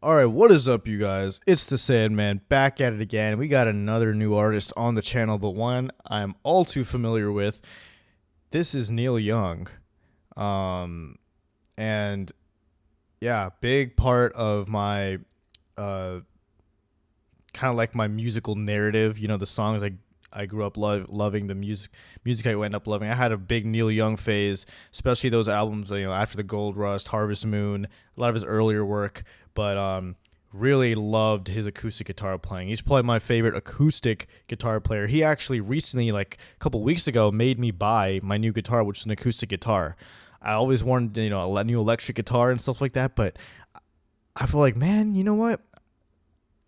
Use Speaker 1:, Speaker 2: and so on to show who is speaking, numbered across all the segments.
Speaker 1: All right, what is up, you guys? It's the Sandman back at it again. We got another new artist on the channel, but one I'm all too familiar with. This is Neil Young. And yeah, big part of my kind of like my musical narrative, you know, the songs I grew up loving, the music I went up loving. I had a big Neil Young phase, especially those albums, you know, after the Gold Rush, Harvest Moon, a lot of his earlier work, but really loved his acoustic guitar playing. He's probably my favorite acoustic guitar player. He actually recently, like a couple weeks ago, made me buy my new guitar, which is an acoustic guitar. I always wanted, you know, a new electric guitar and stuff like that, but I feel like, man, you know what?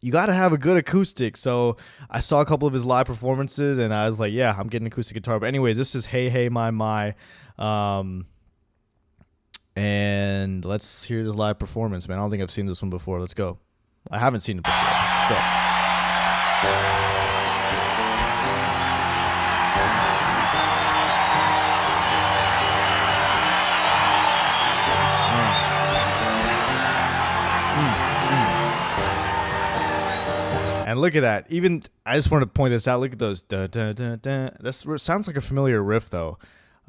Speaker 1: You got to have a good acoustic. So I saw a couple of his live performances and I was like, yeah, I'm getting an acoustic guitar. But anyways, this is Hey Hey My My. And let's hear this live performance, man. I don't think I've seen this one before. Let's go. I haven't seen it before. Let's go. And look at that. Even I just want to point this out. Look at those. Dun, dun, dun, dun. This sounds like a familiar riff, though.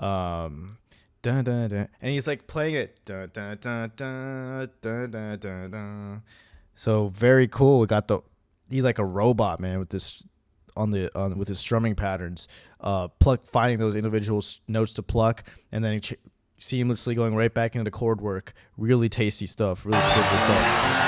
Speaker 1: Dun, dun, dun. And he's like playing it. Dun, dun, dun, dun, dun, dun, dun, dun. So very cool. We got he's like a robot, man, with this with his strumming patterns. Finding those individual notes to pluck, and then seamlessly going right back into the chord work. Really tasty stuff. Really skillful stuff.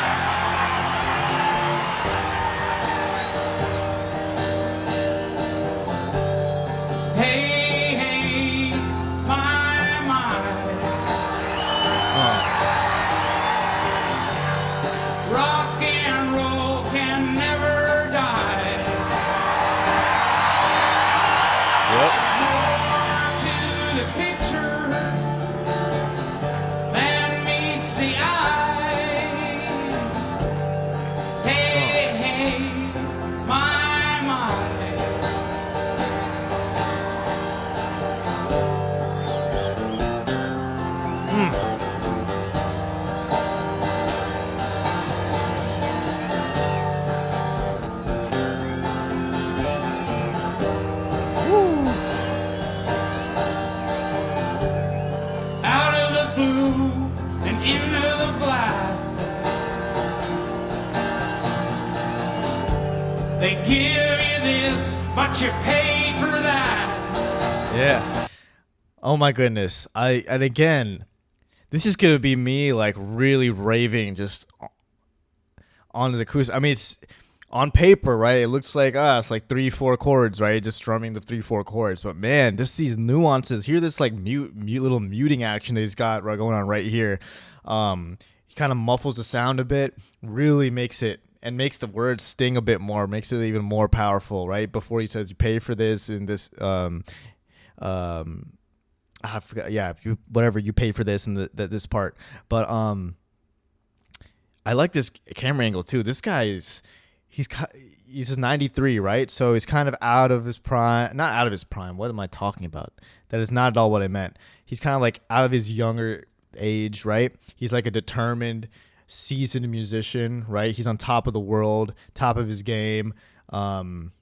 Speaker 2: They give you this, but you pay for that.
Speaker 1: Yeah. Oh my goodness. And again, this is gonna be me like really raving just on the acoustic. I mean, it's on paper, right? It looks like it's like 3-4 chords, right? Just strumming the 3-4 chords. But man, just these nuances. Hear this like little muting action that he's got going on right here. He kind of muffles the sound a bit, really makes the words sting a bit more, makes it even more powerful, right? Before he says you pay for this and this, I forgot, yeah, whatever, you pay for this and this part. But I like this camera angle too. This guy he's 93, right? So he's kind of out of his prime, not out of his prime. What am I talking about? That is not at all what I meant. He's kind of like out of his younger age, right? He's like a determined, seasoned musician, right? He's on top of the world, top of his game, and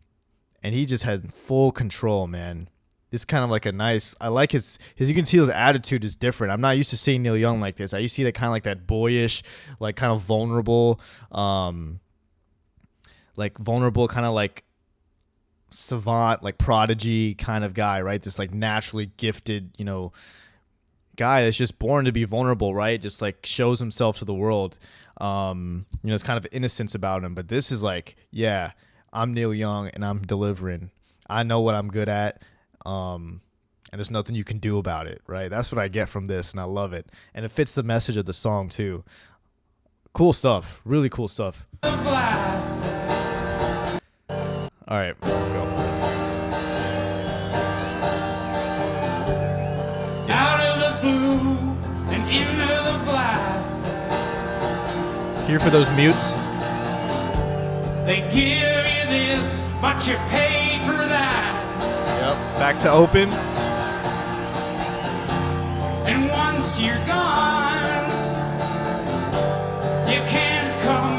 Speaker 1: he just had full control, man. This kind of like a nice, I like his you can see his attitude is different. I'm not used to seeing Neil Young like this. I used to see that kind of like that boyish, like kind of vulnerable, kind of like savant, like prodigy kind of guy, right? This like naturally gifted, you know, guy that's just born to be vulnerable, right? Just like shows himself to the world. You know, it's kind of innocence about him. But this is like, yeah, I'm Neil Young and I'm delivering. I know what I'm good at. And there's nothing you can do about it, right? That's what I get from this, and I love it. And it fits the message of the song too. Cool stuff. Really cool stuff. All right, let's go.
Speaker 2: Out of the blue and into the black.
Speaker 1: Here for those mutes.
Speaker 2: They give you this, but you pay for that.
Speaker 1: Yep, back to open.
Speaker 2: And once you're gone, you can't come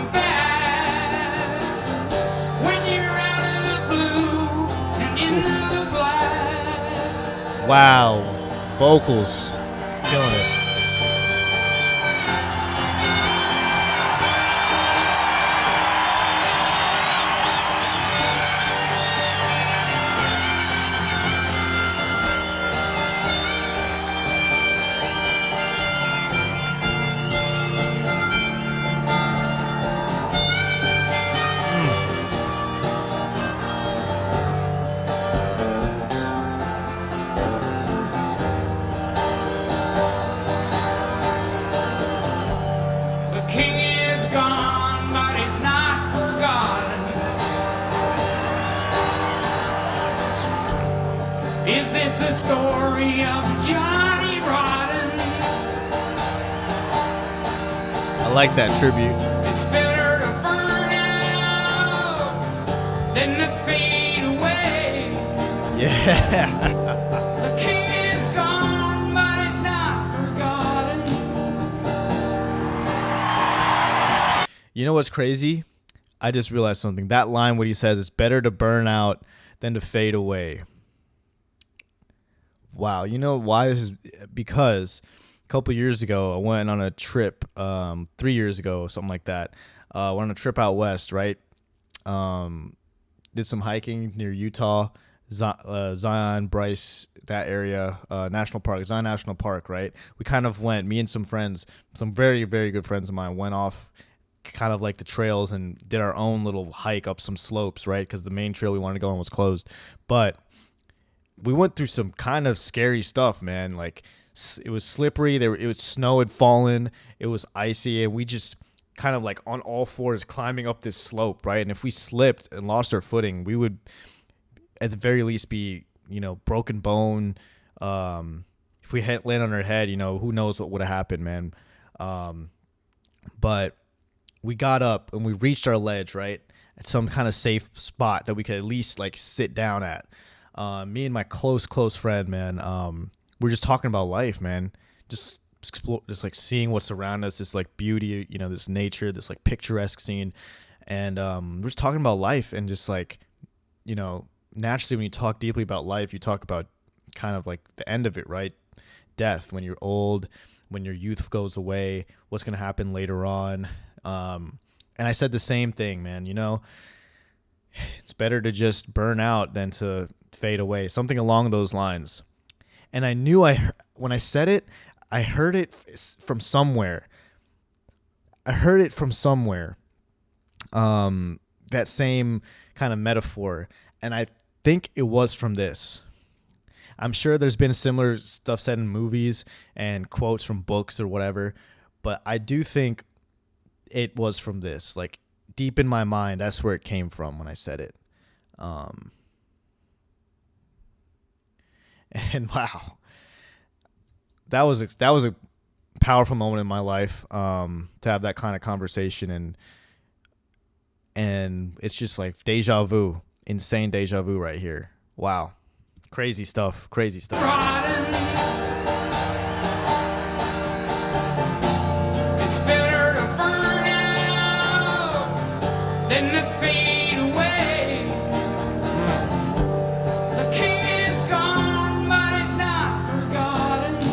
Speaker 1: Wow. Vocals. Killing it.
Speaker 2: The king is gone, but he's not forgotten. Is this a story of Johnny Rotten?
Speaker 1: I like that tribute.
Speaker 2: It's better to burn out than to fade away.
Speaker 1: Yeah.
Speaker 2: The king is gone, but he's not forgotten.
Speaker 1: You know what's crazy? I just realized something. That line, what he says, it's better to burn out than to fade away. Wow. You know why this is? Because a couple years ago, I went on a trip, 3 years ago, something like that. Went on a trip out west, right? Did some hiking near Utah, Zion, Bryce, that area, National Park, Zion National Park, right? We kind of went, me and some friends, some very, very good friends of mine, went off kind of like the trails and did our own little hike up some slopes, right? Because the main trail we wanted to go on was closed. But we went through some kind of scary stuff, man. Like it was slippery. Snow had fallen. It was icy, and we just kind of like on all fours climbing up this slope, right? And if we slipped and lost our footing, we would at the very least be, broken bone. If we had land on our head, who knows what would have happened, man. But we got up and we reached our ledge, right? At some kind of safe spot that we could at least like sit down at. Me and my close friend, man, we're just talking about life, man. Just explore, just like seeing what's around us, this like beauty, this nature, this like picturesque scene. And we're just talking about life and just like, naturally when you talk deeply about life, you talk about kind of like the end of it, right? Death, when you're old, when your youth goes away, what's going to happen later on. And I said the same thing, man, it's better to just burn out than to fade away, something along those lines. And I knew when I said it, I heard it from somewhere. That same kind of metaphor. And I think it was from this. I'm sure there's been similar stuff said in movies and quotes from books or whatever, but I do think it was from this. Like deep in my mind, that's where it came from when I said it. And wow, that was a powerful moment in my life, to have that kind of conversation, and it's just like deja vu, insane deja vu right here. Wow, crazy stuff.
Speaker 2: Rotten. It's better to burn out than to fade away. The king is gone, but he's not forgotten.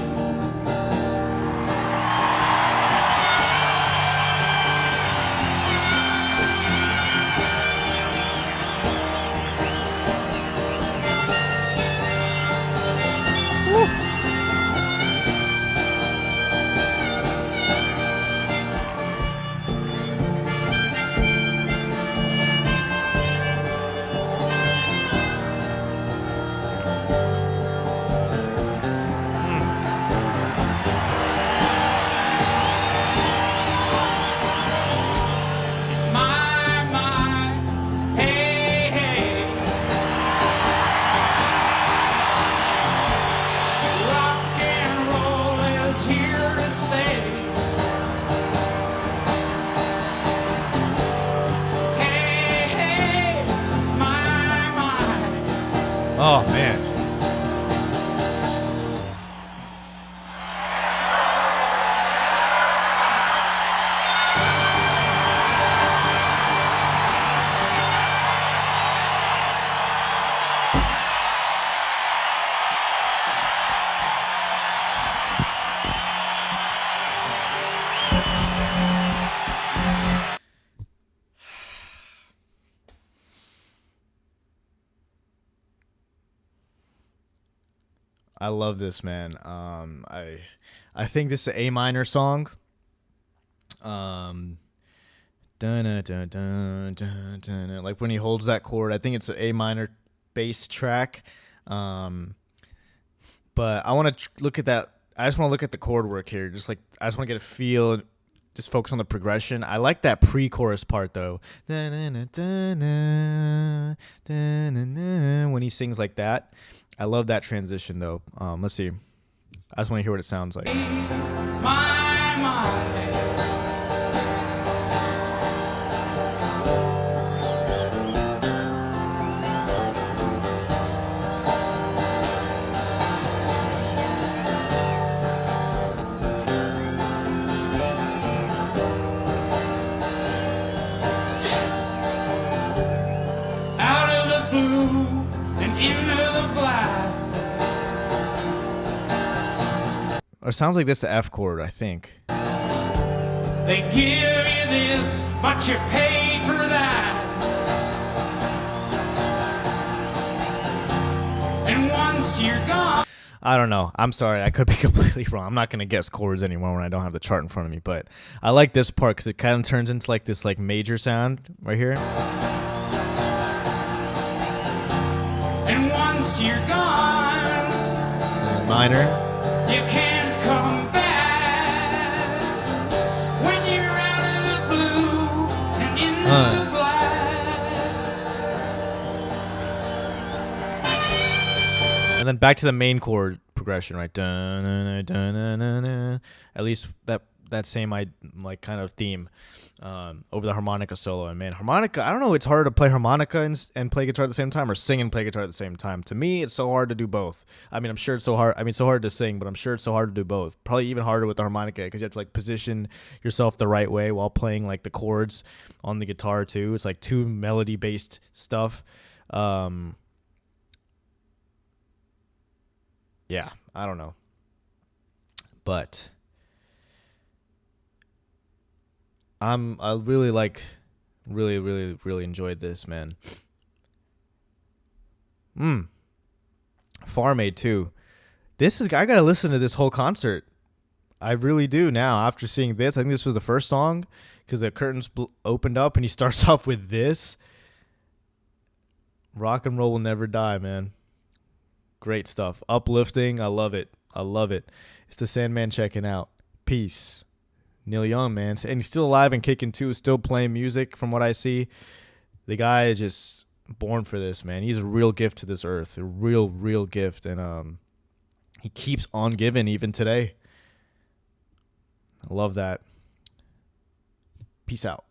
Speaker 1: Oh, man. I love this, man. I think this is an A minor song. Um, dun, dun, dun, dun, dun, dun, like when he holds that chord. I think it's an A minor bass track. Um, but I want to look at that. I just want to look at the chord work here. Just like I just want to get a feel. Just focus on the progression. I like that pre-chorus part though. When he sings like that, I love that transition though. Let's see. I just want to hear what it sounds like.
Speaker 2: My. Out of the blue and into the black.
Speaker 1: Or it sounds like this the F chord, I think.
Speaker 2: They give you this, but you pay for that. And once you're gone.
Speaker 1: I don't know. I'm sorry. I could be completely wrong. I'm not going to guess chords anymore when I don't have the chart in front of me. But I like this part because it kind of turns into like this like major sound right here.
Speaker 2: And once you're gone,
Speaker 1: And minor.
Speaker 2: you can't come back. When you're out of the blue and into the black.
Speaker 1: And then back to the main chord progression, right? Dun, dun, dun, dun, dun, dun. At least that same like kind of theme over the harmonica solo. And man, harmonica, I don't know, it's harder to play harmonica and play guitar at the same time, or sing and play guitar at the same time. To me, it's so hard to do both. I mean, I'm sure it's so hard. I mean, it's so hard to sing, but I'm sure it's so hard to do both. Probably even harder with the harmonica because you have to like position yourself the right way while playing like the chords on the guitar too. It's like two melody based stuff. Yeah, I don't know. But I really really enjoyed this, man. Farm Aid too. This is I gotta listen to this whole concert. I really do now after seeing this. I think this was the first song because the curtains opened up and he starts off with this. Rock and roll will never die, man. Great stuff. Uplifting. I love it. I love it. It's the Sandman checking out. Peace. Neil Young, man. And he's still alive and kicking too. Still playing music from what I see. The guy is just born for this, man. He's a real gift to this earth. A real gift. And he keeps on giving even today. I love that. Peace out.